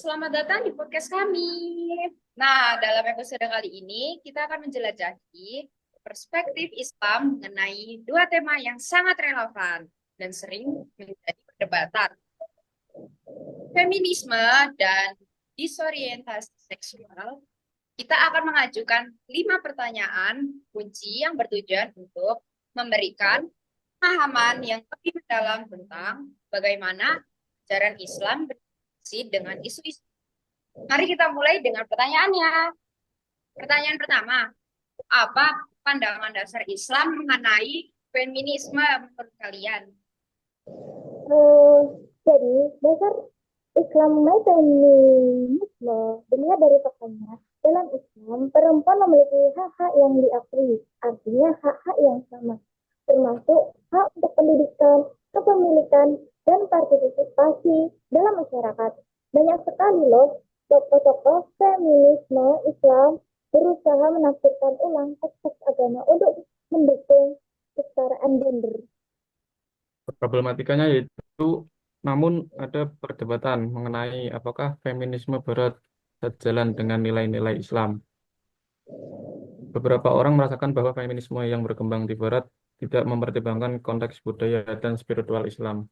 selamat datang di podcast kami. Nah, dalam episode kali ini kita akan menjelajahi perspektif Islam mengenai dua tema yang sangat relevan dan sering menjadi perdebatan, feminisme dan disorientasi seksual. Kita akan mengajukan 5 pertanyaan kunci yang bertujuan untuk memberikan pemahaman yang lebih mendalam tentang bagaimana ajaran Islam berinteraksi dengan isu-isu. Mari kita mulai dengan pertanyaannya. Pertanyaan pertama, apa pandangan dasar Islam mengenai feminisme menurut kalian? Eh, jadi, dasar Islam mengenai feminisme dilihat dari faktanya. Dalam Islam, perempuan memiliki hak-hak yang diakui, artinya hak-hak yang sama, termasuk hak untuk pendidikan, kepemilikan, dan partisipasi dalam masyarakat. Banyak sekali loh tokoh-tokoh feminisme Islam berusaha menafsirkan ulang teks-teks agama untuk mendukung kesetaraan gender. Problematikanya yaitu, namun ada perdebatan mengenai apakah feminisme barat sejalan dengan nilai-nilai Islam. Beberapa orang merasakan bahwa feminisme yang berkembang di barat tidak mempertimbangkan konteks budaya dan spiritual Islam,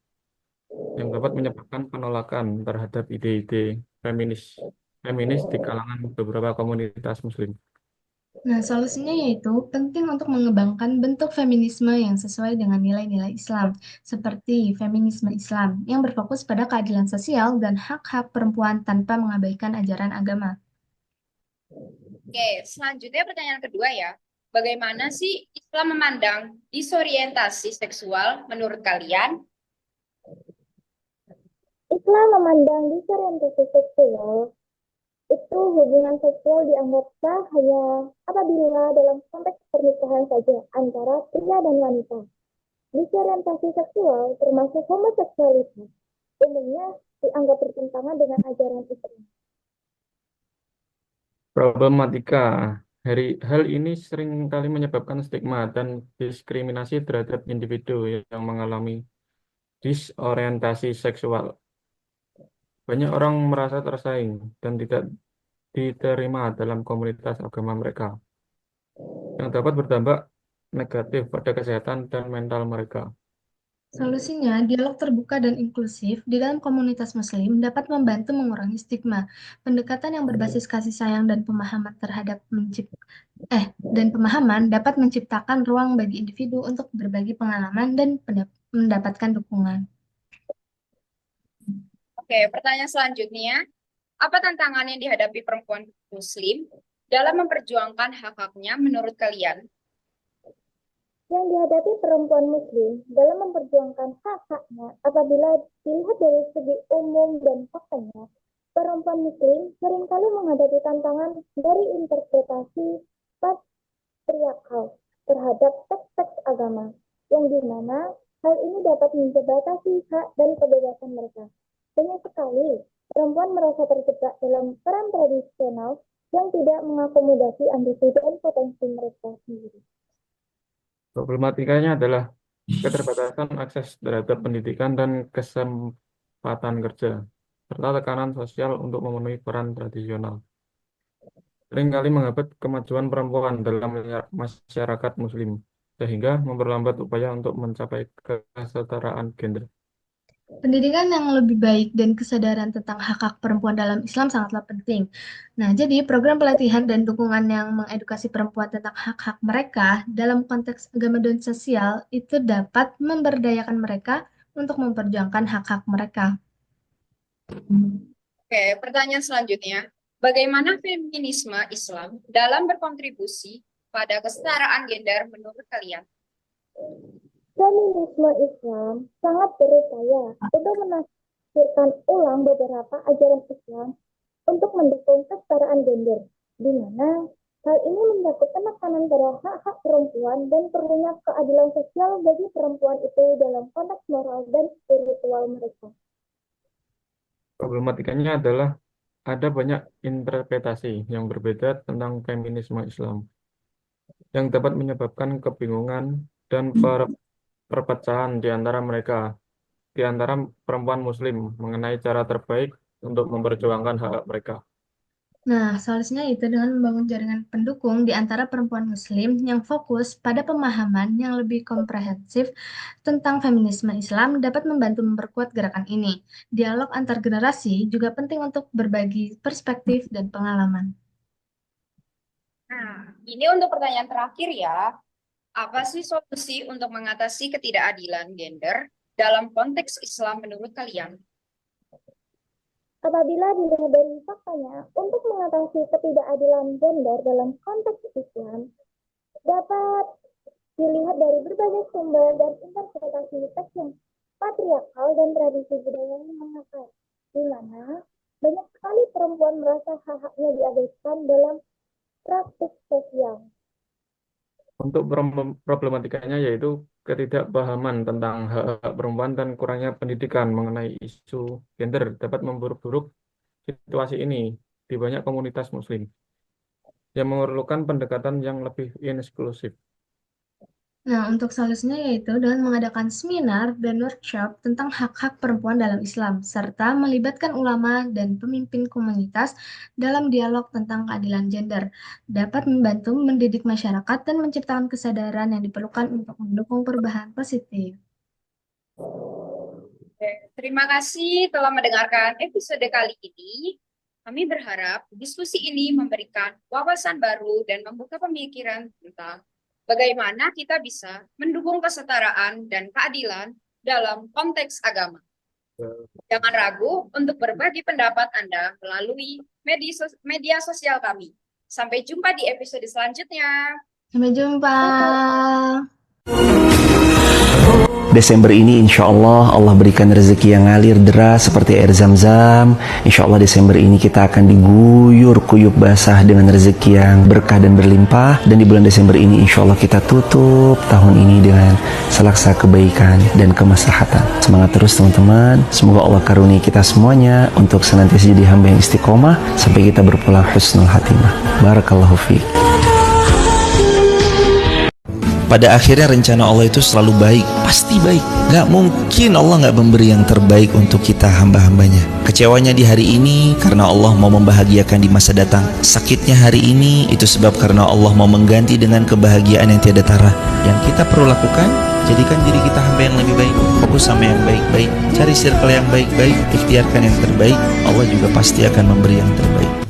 yang dapat menyebabkan penolakan terhadap ide-ide feminis feminis di kalangan beberapa komunitas Muslim. Nah, solusinya yaitu penting untuk mengembangkan bentuk feminisme yang sesuai dengan nilai-nilai Islam, seperti feminisme Islam yang berfokus pada keadilan sosial dan hak-hak perempuan tanpa mengabaikan ajaran agama. Oke, selanjutnya pertanyaan kedua ya. Bagaimana sih Islam memandang disorientasi seksual menurut kalian? Islam memandang disorientasi seksual itu hubungan seksual dianggap sah hanya apabila dalam konteks pernikahan saja antara pria dan wanita. Disorientasi seksual termasuk homoseksualitas umumnya dianggap bertentangan dengan ajaran Islam. Problematika hal ini sering kali menyebabkan stigma dan diskriminasi terhadap individu yang mengalami disorientasi seksual. Banyak orang merasa tersaing dan tidak diterima dalam komunitas agama mereka, yang dapat berdampak negatif pada kesehatan dan mental mereka. Solusinya, dialog terbuka dan inklusif di dalam komunitas Muslim dapat membantu mengurangi stigma. Pendekatan yang berbasis kasih sayang dan pemahaman terhadap dan pemahaman dapat menciptakan ruang bagi individu untuk berbagi pengalaman dan mendapatkan dukungan. Oke, pertanyaan selanjutnya. Apa tantangan yang dihadapi perempuan Muslim dalam memperjuangkan hak-haknya menurut kalian? Yang dihadapi perempuan muslim dalam memperjuangkan hak-haknya apabila dilihat dari segi umum dan faktanya, perempuan muslim seringkali menghadapi tantangan dari interpretasi patriarkal terhadap teks-teks agama, yang dimana hal ini dapat membatasi hak dan kebebasan mereka. Banyak sekali perempuan merasa terjebak dalam peran tradisional yang tidak mengakomodasi ambisi dan potensi mereka sendiri. Problematikanya adalah keterbatasan akses terhadap pendidikan dan kesempatan kerja, serta tekanan sosial untuk memenuhi peran tradisional. Seringkali menghambat kemajuan perempuan dalam masyarakat Muslim, sehingga memperlambat upaya untuk mencapai kesetaraan gender. Pendidikan yang lebih baik dan kesadaran tentang hak-hak perempuan dalam Islam sangatlah penting. Nah, jadi program pelatihan dan dukungan yang mengedukasi perempuan tentang hak-hak mereka dalam konteks agama dan sosial itu dapat memberdayakan mereka untuk memperjuangkan hak-hak mereka. Oke, pertanyaan selanjutnya. Bagaimana feminisme Islam dalam berkontribusi pada kesetaraan gender menurut kalian? Feminisme Islam sangat berupaya untuk menafsirkan ulang beberapa ajaran Islam untuk mendukung kesetaraan gender, di mana hal ini mencakup penekanan pada hak-hak perempuan dan perlunya keadilan sosial bagi perempuan itu dalam konteks moral dan spiritual mereka. Problematikanya adalah ada banyak interpretasi yang berbeda tentang feminisme Islam, yang dapat menyebabkan kebingungan dan perpecahan di antara perempuan Muslim mengenai cara terbaik untuk memperjuangkan hak mereka. Nah, solusinya itu dengan membangun jaringan pendukung di antara perempuan Muslim yang fokus pada pemahaman yang lebih komprehensif tentang feminisme Islam dapat membantu memperkuat gerakan ini. Dialog antar generasi juga penting untuk berbagi perspektif dan pengalaman. Nah, ini untuk pertanyaan terakhir ya. Apa sih solusi untuk mengatasi ketidakadilan gender dalam konteks Islam menurut kalian? Apabila dilihat dari faktanya, untuk mengatasi ketidakadilan gender dalam konteks Islam dapat dilihat dari berbagai sumber dan interpretasi teks yang patriarkal dan tradisi budaya yang mengakar, di mana banyak sekali perempuan merasa hak-haknya diabaikan dalam praktik sosial. Untuk problematikanya yaitu ketidakpahaman tentang hak-hak perempuan dan kurangnya pendidikan mengenai isu gender dapat memburuk-buruk situasi ini di banyak komunitas Muslim yang memerlukan pendekatan yang lebih inklusif. Nah, untuk solusinya yaitu dengan mengadakan seminar dan workshop tentang hak-hak perempuan dalam Islam, serta melibatkan ulama dan pemimpin komunitas dalam dialog tentang keadilan gender, dapat membantu mendidik masyarakat dan menciptakan kesadaran yang diperlukan untuk mendukung perubahan positif. Terima kasih telah mendengarkan episode kali ini. Kami berharap diskusi ini memberikan wawasan baru dan membuka pemikiran tentang bagaimana kita bisa mendukung kesetaraan dan keadilan dalam konteks agama. Jangan ragu untuk berbagi pendapat Anda melalui media sosial kami. Sampai jumpa di episode selanjutnya. Sampai jumpa. Desember ini insya Allah berikan rezeki yang ngalir deras seperti air zam-zam. Insya Allah Desember ini kita akan diguyur kuyup basah dengan rezeki yang berkah dan berlimpah. Dan di bulan Desember ini insya Allah kita tutup tahun ini dengan selaksa kebaikan dan kemaslahatan. Semangat terus teman-teman. Semoga Allah karuniai kita semuanya untuk senantiasa jadi hamba yang istiqomah sampai kita berpulang husnul khatimah. Barakallahu fiik. Pada akhirnya rencana Allah itu selalu baik, pasti baik. Gak mungkin Allah gak memberi yang terbaik untuk kita hamba-hambanya. Kecewanya di hari ini karena Allah mau membahagiakan di masa datang. Sakitnya hari ini itu sebab karena Allah mau mengganti dengan kebahagiaan yang tiada tara. Yang kita perlu lakukan, jadikan diri kita hamba yang lebih baik. Fokus sama yang baik-baik, cari circle yang baik-baik, ikhtiarkan yang terbaik. Allah juga pasti akan memberi yang terbaik.